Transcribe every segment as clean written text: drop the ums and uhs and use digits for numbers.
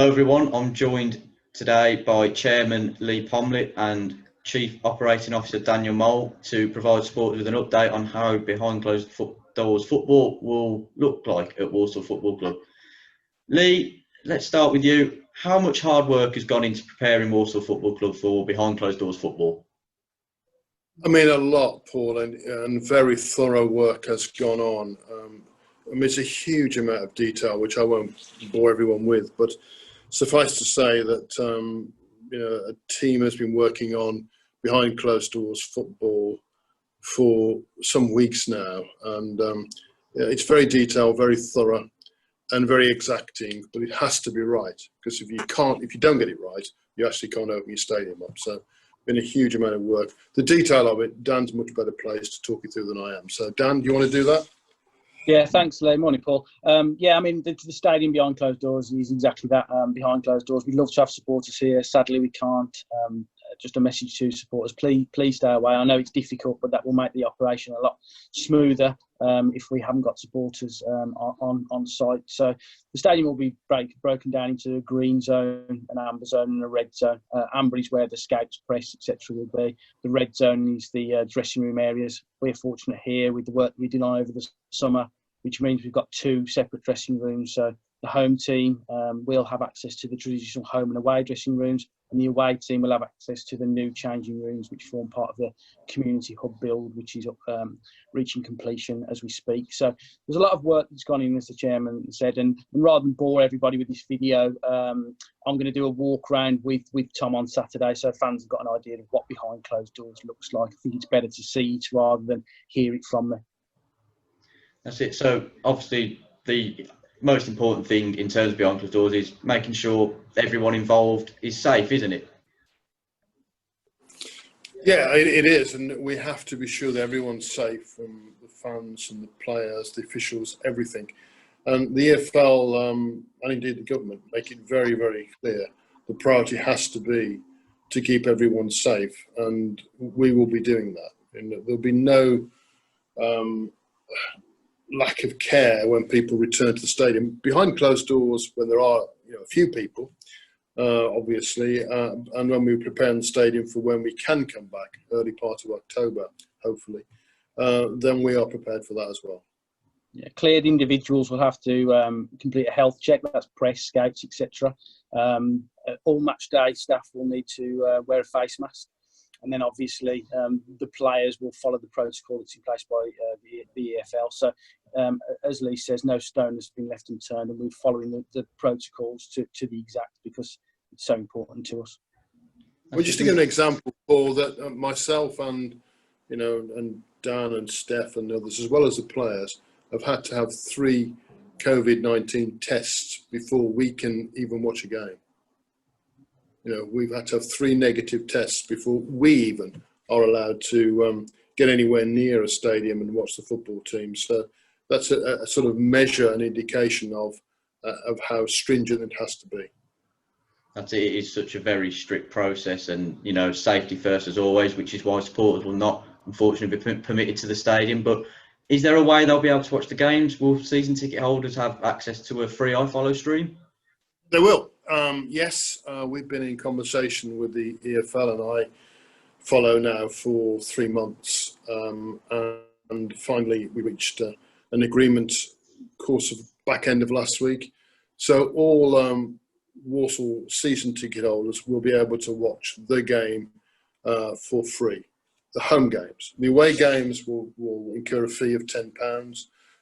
Hello everyone, I'm joined today by Chairman Leigh Pomlett and Chief Operating Officer Daniel Mole to provide supporters with an update on how behind closed doors football will look like at Walsall Football Club. Leigh, let's start with you. How much hard work has gone into preparing Walsall Football Club for behind closed doors football? I mean, a lot, Paul, and very thorough work has gone on. It's a huge amount of detail, which I won't bore everyone with, but suffice to say that a team has been working on behind closed doors football for some weeks now, and it's very detailed, very thorough, and very exacting. But it has to be right, because if you don't get it right, you actually can't open your stadium up. So, been a huge amount of work. The detail of it, Dan's much better placed to talk you through than I am. So, Dan, do you want to do that? Yeah, thanks, Leigh. Morning, Paul. The stadium behind closed doors is exactly that, behind closed doors. We'd love to have supporters here. Sadly, we can't. Just a message to supporters, please stay away. I know it's difficult, but that will make the operation a lot smoother if we haven't got supporters on site. So the stadium will be broken down into a green zone, an amber zone and a red zone. Amber is where the scouts, press, etc. will be. The red zone is the dressing room areas. We're fortunate here with the work we did over the summer, which means we've got two separate dressing rooms. So the home team will have access to the traditional home and away dressing rooms, and the away team will have access to the new changing rooms, which form part of the community hub build, which is reaching completion as we speak. So there's a lot of work that's gone in, as the chairman said, and rather than bore everybody with this video, I'm going to do a walk around with Tom on Saturday, so fans have got an idea of what behind closed doors looks like. I think it's better to see it rather than hear it from me. That's it. So obviously the most important thing in terms of behind closed doors is making sure everyone involved is safe, isn't it? Yeah, it is, and we have to be sure that everyone's safe, from the fans and the players, the officials, everything. And the EFL and indeed the government make it very, very clear the priority has to be to keep everyone safe, and we will be doing that. And there'll be no lack of care when people return to the stadium behind closed doors, when there are a few people, obviously, and when we prepare the stadium for when we can come back, early part of October, hopefully, then we are prepared for that as well. Yeah, cleared individuals will have to complete a health check. That's press, scouts, etc. All match day staff will need to wear a face mask. And then obviously the players will follow the protocol that's in place by the EFL. So as Leigh says, no stone has been left unturned, and we're following the protocols to the exact, because it's so important to us. Well, just to give an example, Paul, that myself and and Dan and Steph and others, as well as the players, have had to have 3 COVID-19 tests before we can even watch a game. We've had to have 3 negative tests before we even are allowed to get anywhere near a stadium and watch the football team. So that's a sort of measure, an indication of how stringent it has to be. That's it. It is such a very strict process, and safety first as always, which is why supporters will not, unfortunately, be permitted to the stadium. But is there a way they'll be able to watch the games? Will season ticket holders have access to a free iFollow stream? They will. Yes, we've been in conversation with the EFL, and I follow now for 3 months. And finally, we reached an agreement course of back end of last week. So all Walsall season ticket holders will be able to watch the game for free. The home games. The away games will incur a fee of £10,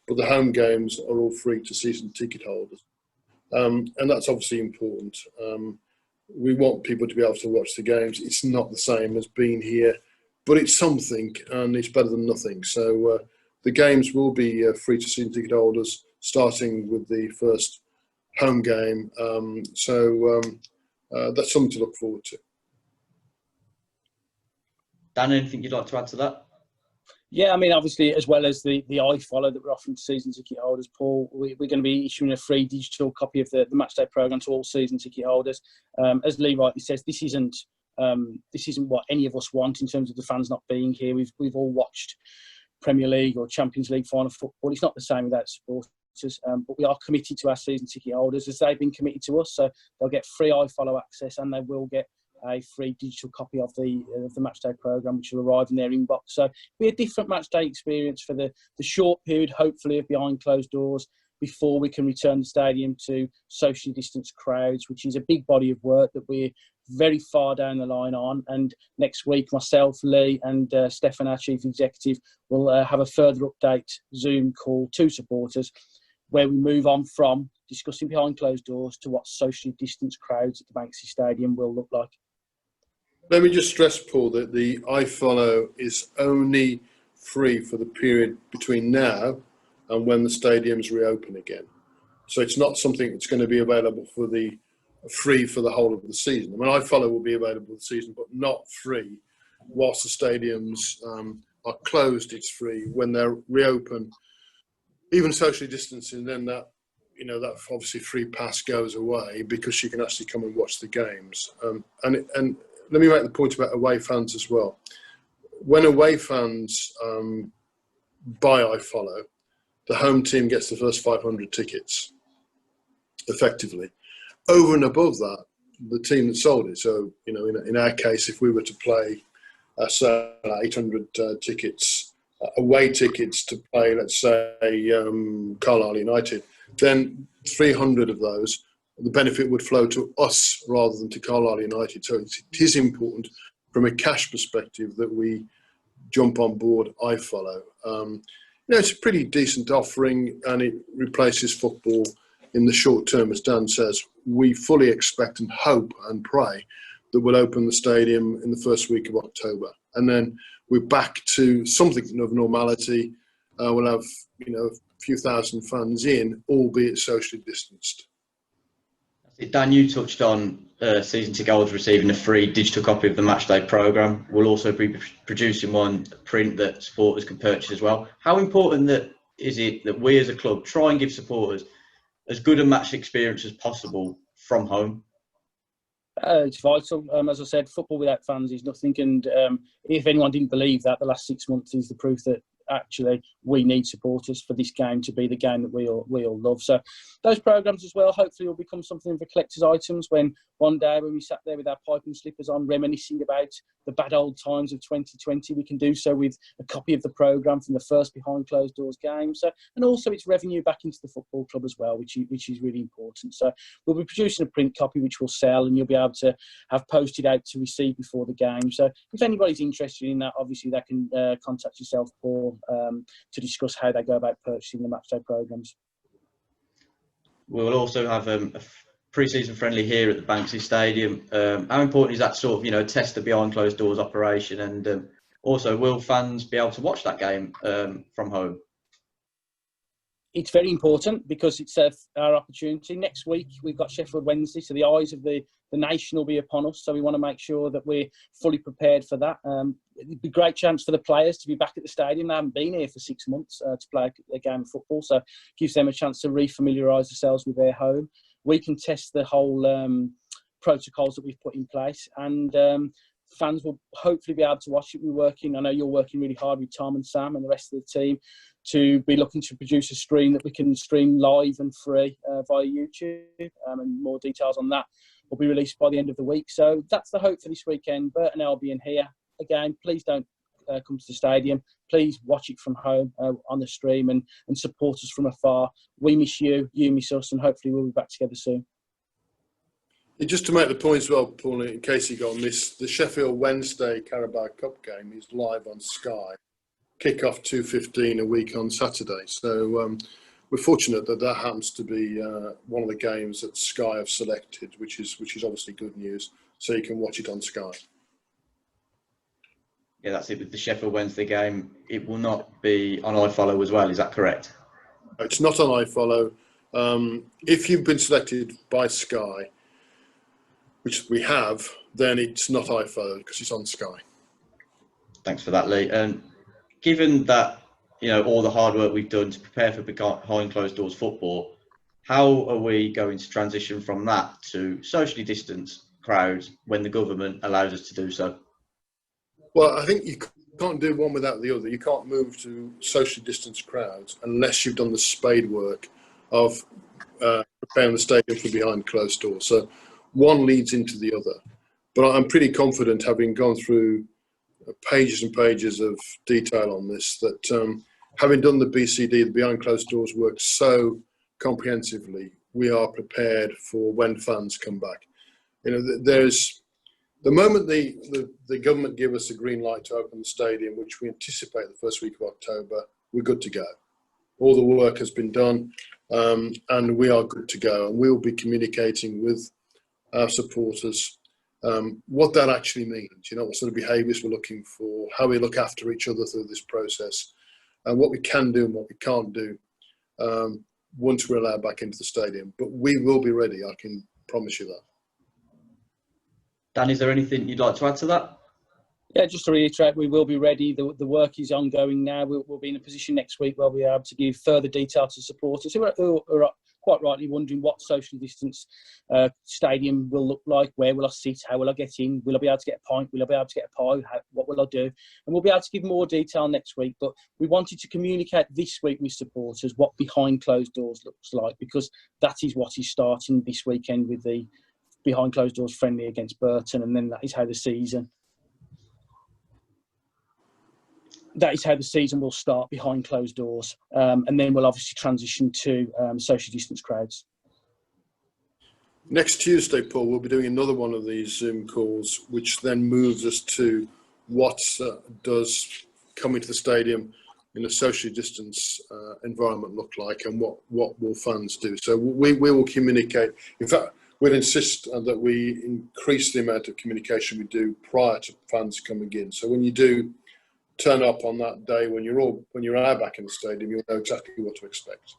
but the home games are all free to season ticket holders. And that's obviously important. We want people to be able to watch the games. It's not the same as being here, but it's something, and it's better than nothing. So the games will be free to season ticket holders, starting with the first home game. That's something to look forward to. Dan, anything you'd like to add to that? Yeah, I mean, obviously, as well as the iFollow that we're offering to season ticket holders, Paul, we're going to be issuing a free digital copy of the matchday programme to all season ticket holders. As Leigh rightly says, this isn't what any of us want in terms of the fans not being here. We've all watched Premier League or Champions League final football. It's not the same without support. but we are committed to our season ticket holders as they've been committed to us. So they'll get free iFollow access, and they will get a free digital copy of the matchday programme, which will arrive in their inbox. So it'll be a different matchday experience for the short period, hopefully, of behind closed doors before we can return the stadium to socially distanced crowds, which is a big body of work that we're very far down the line on. And next week, myself, Leigh and Stefan, our Chief Executive, will have a further update Zoom call to supporters where we move on from discussing behind closed doors to what socially distanced crowds at the Banksy Stadium will look like. Let me just stress, Paul, that the iFollow is only free for the period between now and when the stadiums reopen again. So it's not something that's going to be available for free for the whole of the season. I mean, iFollow will be available this season, but not free. Whilst the stadiums are closed, it's free. When they're reopen, even socially distancing, then that obviously free pass goes away because you can actually come and watch the games. And let me make the point about away fans as well. When away fans buy iFollow, the home team gets the first 500 tickets, effectively. Over and above that, the team that sold it. So, in our case, if we were to play, say, 800 tickets, away tickets to play, let's say, Carlisle United, then 300 of those, the benefit would flow to us rather than to Carlisle United. So it is important from a cash perspective that we jump on board iFollow. It's a pretty decent offering, and it replaces football in the short term, as Dan says. We fully expect and hope and pray that we'll open the stadium in the first week of October. And then we're back to something of normality. We'll have, a few thousand fans in, albeit socially distanced. Dan, you touched on season ticket holders receiving a free digital copy of the matchday programme. We'll also be producing one print that supporters can purchase as well. How important is it that we as a club try and give supporters as good a match experience as possible from home? It's vital. As I said, football without fans is nothing. And if anyone didn't believe that, the last 6 months is the proof that actually we need supporters for this game to be the game that we all love. So those programmes as well hopefully will become something of a collector's items when one day when we sat there with our pipe and slippers on reminiscing about the bad old times of 2020, we can do so with a copy of the programme from the first behind closed doors game. So, and also it's revenue back into the football club as well, which is really important. So we'll be producing a print copy which we'll sell, and you'll be able to have posted out to receive before the game. So if anybody's interested in that, obviously they can contact yourself, Paul, to discuss how they go about purchasing the matchday programmes. We'll also have a pre-season friendly here at the Banksy Stadium. How important is that sort of, test the behind closed doors operation? And also, will fans be able to watch that game from home? It's very important because it's our opportunity. Next week, we've got Sheffield Wednesday, so the eyes of the nation will be upon us. So we want to make sure that we're fully prepared for that. It'd be a great chance for the players to be back at the stadium. They haven't been here for 6 months to play a game of football, so it gives them a chance to refamiliarise themselves with their home. We can test the whole protocols that we've put in place, and fans will hopefully be able to watch it. I know you're working really hard with Tom and Sam and the rest of the team to be looking to produce a stream that we can stream live and free via YouTube, and more details on that will be released by the end of the week. So that's the hope for this weekend. Bert and Albion here. Again, please don't come to the stadium. Please watch it from home on the stream and support us from afar. We miss you, you miss us, and hopefully we'll be back together soon. Just to make the point as well, Paul, in case you got on this, the Sheffield Wednesday Carabao Cup game is live on Sky. Kick-off 2:15 a week on Saturday. So we're fortunate that happens to be one of the games that Sky have selected, which is obviously good news. So you can watch it on Sky. Yeah, that's it with the Sheffield Wednesday game. It will not be on iFollow as well, is that correct? It's not on iFollow. If you've been selected by Sky, which we have, then it's not iFollow because it's on Sky. Thanks for that, Leigh. And given that, all the hard work we've done to prepare for behind closed doors football, how are we going to transition from that to socially distanced crowds when the government allows us to do so? Well, I think you can't do one without the other. You can't move to socially distanced crowds unless you've done the spade work of preparing the stadium for behind closed doors. So one leads into the other. But I'm pretty confident, having gone through pages and pages of detail on this, that having done the BCD, the behind closed doors work so comprehensively, we are prepared for when fans come back. You know, there's the moment the government give us a green light to open the stadium, which we anticipate the first week of October, we're good to go. All the work has been done, and we are good to go. And we'll be communicating with our supporters what that actually means. You know, what sort of behaviours we're looking for, how we look after each other through this process, and what we can do and what we can't do once we're allowed back into the stadium. But we will be ready, I can promise you that. Dan, is there anything you'd like to add to that? Yeah, just to reiterate, we will be ready. The work is ongoing now. We'll be in a position next week where we'll be able to give further detail to supporters who are quite rightly wondering what social distance stadium will look like. Where will I sit? How will I get in? Will I be able to get a pint? Will I be able to get a pie? What will I do? And we'll be able to give more detail next week. But we wanted to communicate this week with supporters what behind closed doors looks like, because that is what is starting this weekend with the behind closed doors friendly against Burton, and then that is how the season will start behind closed doors, and then we'll obviously transition to social distance crowds. Next Tuesday, Paul, we'll be doing another one of these Zoom calls, which then moves us to what does coming to the stadium in a socially distanced environment look like, and what will fans do. So we will communicate. In fact, we'll insist that we increase the amount of communication we do prior to fans coming in. So when you do turn up on that day, when you're out back in the stadium, you'll know exactly what to expect.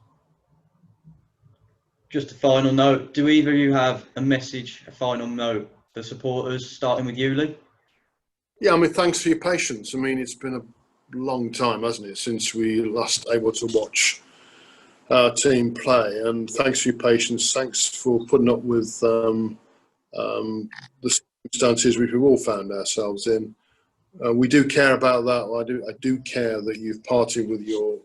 Just a final note, do either of you have a final note for supporters, starting with you, Leigh? Yeah, I mean, thanks for your patience. I mean, it's been a long time, hasn't it, since we last able to watch our team play, and thanks for your patience. Thanks for putting up with the circumstances which we've all found ourselves in. We do care about that. I do care that you've parted with your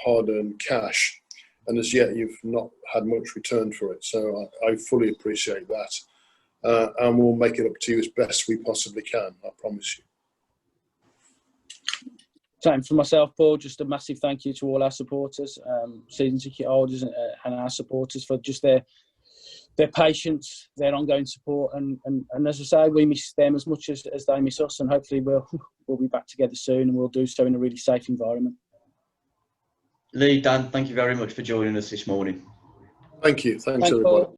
hard-earned cash, and as yet you've not had much return for it. So I fully appreciate that, and we'll make it up to you as best we possibly can. I promise you. Same for myself, Paul. Just a massive thank you to all our supporters, season ticket holders, and our supporters for just their patience, their ongoing support, and as I say, we miss them as much as they miss us, and hopefully we'll be back together soon, and we'll do so in a really safe environment. Leigh, Dan, thank you very much for joining us this morning. Thanks everybody. Paul.